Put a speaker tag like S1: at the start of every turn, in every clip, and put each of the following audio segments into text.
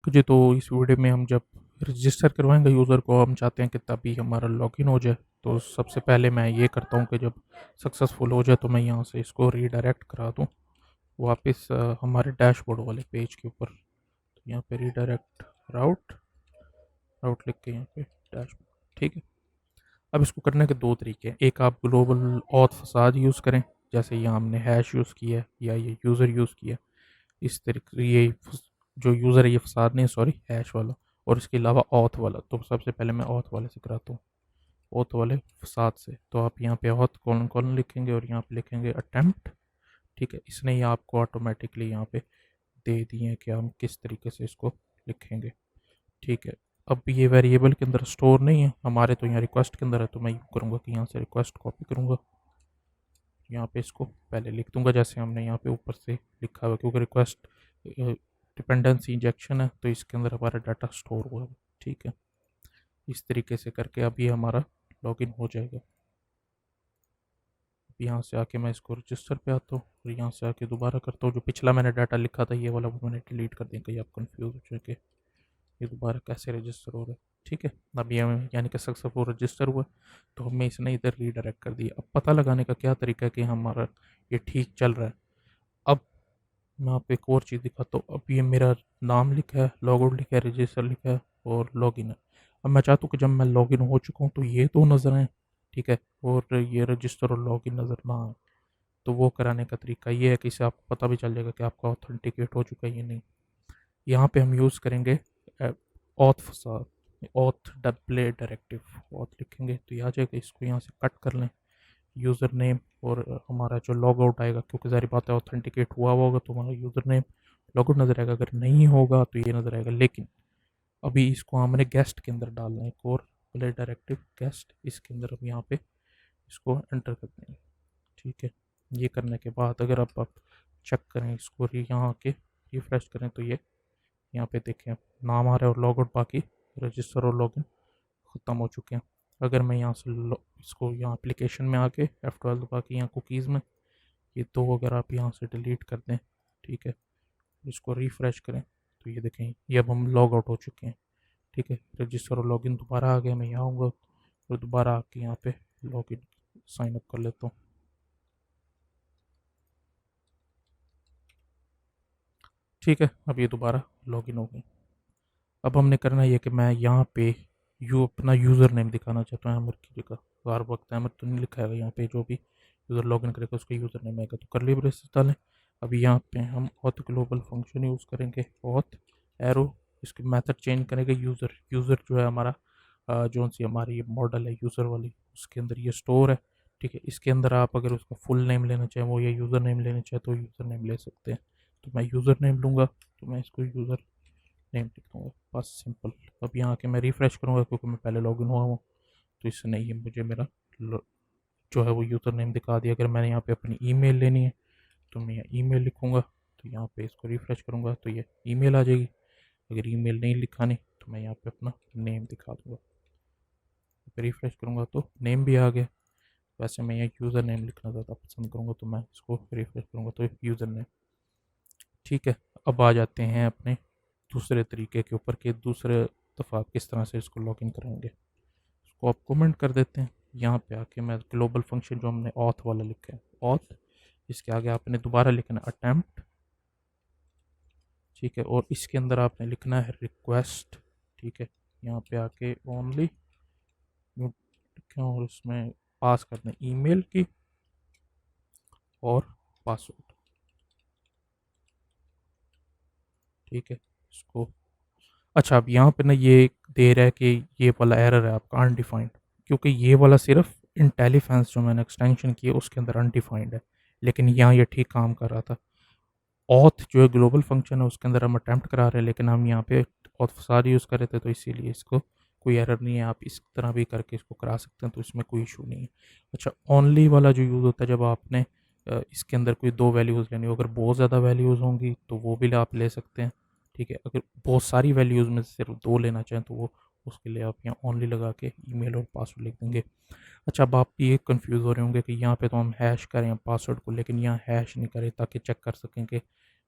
S1: जी, तो इस वीडियो में हम जब रजिस्टर करवाएंगे यूज़र को, हम चाहते हैं कि तभी हमारा लॉगिन हो जाए। तो सबसे पहले मैं ये करता हूँ कि जब सक्सेसफुल हो जाए तो मैं यहाँ से इसको रीडायरेक्ट करा दूँ वापस हमारे डैशबोर्ड वाले पेज के ऊपर। तो यहाँ पे रीडायरेक्ट राउट राउट लिख के यहाँ पे डैशबोर्ड, ठीक है। अब इसको करने के दो तरीके हैं। एक, आप ग्लोबल ऑथ फसाद यूज़ करें, जैसे यहाँ हमने हैश यूज़ किया है या ये यूज़र यूज़ किया। इस तरीके ये जो यूज़र है ये फसाद नहीं, सॉरी, हैश वाला। और इसके अलावा ऑथ वाला। तो सबसे पहले मैं ऑथ वाले से कराता हूँ, ऑथ वाले फसाद से। तो आप यहाँ पे ऑथ कॉलन कॉलन लिखेंगे और यहाँ पे लिखेंगे अटेम्प्ट, ठीक है। इसने ही आपको ऑटोमेटिकली यहाँ पे दे दिए हैं कि हम किस तरीके से इसको लिखेंगे, ठीक है। अब ये वेरिएबल के अंदर स्टोर नहीं है हमारे, तो यहाँ रिक्वेस्ट के अंदर है। तो मैं यूँ करूँगा कि यहाँ से रिक्वेस्ट कॉपी करूँगा, यहाँ पे इसको पहले लिख दूंगा जैसे हमने यहाँ पे ऊपर से लिखा हुआ है, क्योंकि रिक्वेस्ट डिपेंडेंसी इंजेक्शन है तो इसके अंदर हमारा डाटा स्टोर हुआ है, ठीक है। इस तरीके से करके अब ये हमारा लॉगिन हो जाएगा। यहाँ से आके मैं इसको रजिस्टर पे आता हूँ और यहाँ से आके दोबारा करता हूँ। जो पिछला मैंने डाटा लिखा था ये वाला, वो मैंने डिलीट कर दिया, कहीं आप कंफ्यूज हो जाए कि ये दोबारा कैसे रजिस्टर हो रहा है, ठीक है। अब ये यानी कि सक्सेसफुल रजिस्टर हुआ, तो हमें इसने इधर रीडायरेक्ट कर दिया। अब पता लगाने का क्या तरीका है कि हमारा ये ठीक चल रहा है। अब मैं आपको एक और चीज़ दिखाता हूँ। अब ये मेरा नाम लिखा है, लॉग आउट लिखा है, रजिस्टर लिखा है और लॉगिन है। अब मैं चाहता हूँ कि जब मैं लॉगिन हो चुका हूँ तो ये दो नज़र आएँ, ठीक है, और ये रजिस्टर और लॉगिन नज़र ना आए। तो वो कराने का तरीका ये है कि इससे आपको पता भी चल जाएगा कि आपका ऑथेंटिकेट हो चुका है या नहीं। यहाँ पे हम यूज़ करेंगे ऑथ फसाद, ऑथ डब्ले डायरेक्टिव। ऑथ लिखेंगे तो ये आ जाएगा। इसको यहाँ से कट कर लें, यूज़र नेम और हमारा जो लॉग आउट आएगा, क्योंकि सारी बात है ऑथेंटिकेट हुआ होगा तो हमारा यूज़र नेम लॉग आउट नज़र आएगा, अगर नहीं होगा तो ये नज़र आएगा। लेकिन अभी इसको हमने गेस्ट के अंदर डालना है, एक और प्ले डायरेक्टिव गेस्ट। इसके अंदर हम यहाँ पे इसको एंटर कर देंगे, ठीक है। ये करने के बाद अगर आप चेक करें इसको, यहाँ के रिफ्रेश करें तो ये यहाँ पे देखें नाम आ रहा है और लॉग आउट, बाकी रजिस्टर और लॉगिन ख़त्म हो चुके हैं। अगर मैं यहाँ से इसको यहाँ एप्लीकेशन में आके F12 दबा के यहाँ कुकीज़ में ये दो अगर आप यहाँ से डिलीट कर दें, ठीक है, इसको रिफ़्रेश करें तो ये देखें ये अब हम लॉग आउट हो चुके हैं, ठीक है। रजिस्टर और लॉगिन दोबारा आ गया। मैं यहाँ आऊँगा और दोबारा आके यहाँ पे लॉगिन साइन अप कर लेता हूँ, ठीक है। अब ये दोबारा लॉगिन हो गई। अब हमने करना ये कि मैं यहाँ पे अपना यूज़र नेम दिखाना चाहता हूँ। अहमद की जगह हर वक्त अहमद तो नहीं लिखा है यहाँ पे, जो भी यूज़र लॉगिन करेगा उसका यूज़र नेम आएगा। तो करली ब्रेसेस डालें। अभी यहाँ पे हम ऑथ ग्लोबल फंक्शन यूज़ करेंगे, ऑथ एरो। इसके मेथड चेंज करेंगे। यूज़र यूज़र जो है हमारा जो सी हमारी मॉडल है यूज़र वाली, उसके अंदर ये स्टोर है, ठीक है। इसके अंदर आप अगर उसका फुल नेम लेना चाहें वो, या यूज़र नेम लेना चाहें तो यूज़र नेम ले सकते हैं। तो मैं यूज़र नेम लूँगा, तो मैं इसको यूज़र नेम लिख दूँगा, बस सिंपल। अब यहाँ आके मैं रिफ़्रेश करूँगा क्योंकि मैं पहले लॉगिन हुआ हूँ, तो इससे नहीं है मुझे मेरा जो है वो यूज़र नेम दिखा दिया। अगर मैंने यहाँ पे अपनी ईमेल लेनी है तो मैं यहाँ ईमेल लिखूँगा, तो यहाँ पे इसको रिफ़्रेश करूँगा तो ये ईमेल आ जाएगी। अगर ईमेल नहीं लिखानी तो मैं यहाँ पे अपना नेम दिखा दूँगा, रिफ़्रेश करूँगा तो नेम भी आ गया। वैसे मैं यहाँ यूज़र नेम लिखना ज़्यादा पसंद करूँगा, तो मैं इसको रिफ़्रेश करूँगा तो यूज़र नेम, ठीक है। अब आ जाते हैं अपने दूसरे तरीके के ऊपर कि दूसरे दफ़ा आप किस तरह से इसको लॉगिन कराएंगे। इसको आप कमेंट कर देते हैं। यहाँ पे आके मैं ग्लोबल फंक्शन जो हमने ऑथ वाला लिखा है, ऑथ, इसके आगे आपने दोबारा लिखना है अटैम्प्ट, ठीक है। और इसके अंदर आपने लिखना है रिक्वेस्ट, ठीक है। यहाँ पे आके ओनली लिखें और उसमें पास कर दें ईमेल की और पासवर्ड, ठीक है। इसको अच्छा, अब यहाँ पे ना ये दे रहा है कि ये वाला एरर है आपका अनडिफाइंड, क्योंकि ये वाला सिर्फ इंटेलीफेंस जो मैंने एक्सटेंशन की है उसके अंदर अनडिफाइंड है, लेकिन यहाँ ये ठीक काम कर रहा था। ऑथ जो है ग्लोबल फंक्शन है उसके अंदर हम अटैम्प्ट करा रहे हैं, लेकिन हम यहाँ पे ऑथ फसाद यूज़ कर रहे थे, तो इसीलिए इसको कोई एरर नहीं है। आप इस तरह भी करके इसको करा सकते हैं, तो इसमें कोई इशू नहीं है। अच्छा, ओनली वाला जो यूज़ होता है जब आपने इसके अंदर कोई दो वैल्यूज़ लेनी हो, अगर बहुत ज़्यादा वैल्यूज़ होंगी तो वो भी आप ले सकते हैं, ठीक है। अगर बहुत सारी वैल्यूज़ में से सिर्फ दो लेना चाहें तो वो उसके लिए आप यहाँ ओनली लगा के ईमेल और पासवर्ड लिख देंगे। अच्छा, अब आप ये कंफ्यूज हो रहे होंगे कि यहाँ पे तो हम हैश करें पासवर्ड को, लेकिन यहाँ हैश नहीं करें ताकि चेक कर सकें कि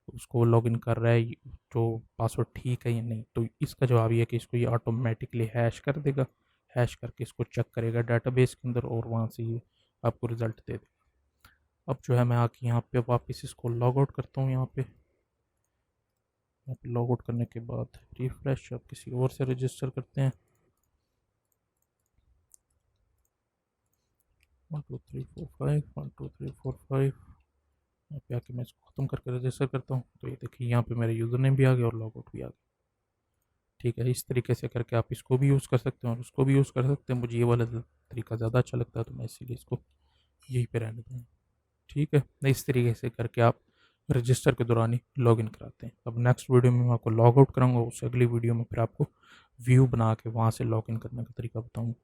S1: उसको लॉगिन कर रहा है, जो पासवर्ड ठीक है या नहीं। तो इसका जवाब ये है कि इसको ये ऑटोमेटिकली हैश कर देगा, हैश करके इसको चेक करेगा डाटाबेस के अंदर और वहाँ से ये आपको रिज़ल्ट दे देगा। अब जो है मैं आके यहाँ पे वापस इसको लॉग आउट करता हूँ। यहाँ पे लॉग आउट करने के बाद रिफ्रेश, अब किसी और से रजिस्टर करते हैं। 1 2 3 4 5 1 2 3 4 5। यहाँ पे आके मैं इसको ख़त्म करके रजिस्टर करता हूँ। तो ये देखिए यहाँ पे मेरा यूज़र नेम भी आ गया और लॉग आउट भी आ गया। ठीक है, इस तरीके से करके आप इसको भी यूज़ कर सकते हैं और उसको भी यूज़ कर सकते हैं। मुझे ये वाला तरीका ज़्यादा अच्छा लगता है तो मैं इसीलिए इसको यहीं पे रहने दूँगा। ठीक है, इस तरीके से करके आप रजिस्टर के दौरान ही लॉगिन कराते हैं। अब नेक्स्ट वीडियो में मैं आपको लॉग आउट कराऊंगा, उससे अगली वीडियो में फिर आपको व्यू बना के वहाँ से लॉगिन करने का तरीका बताऊंगा।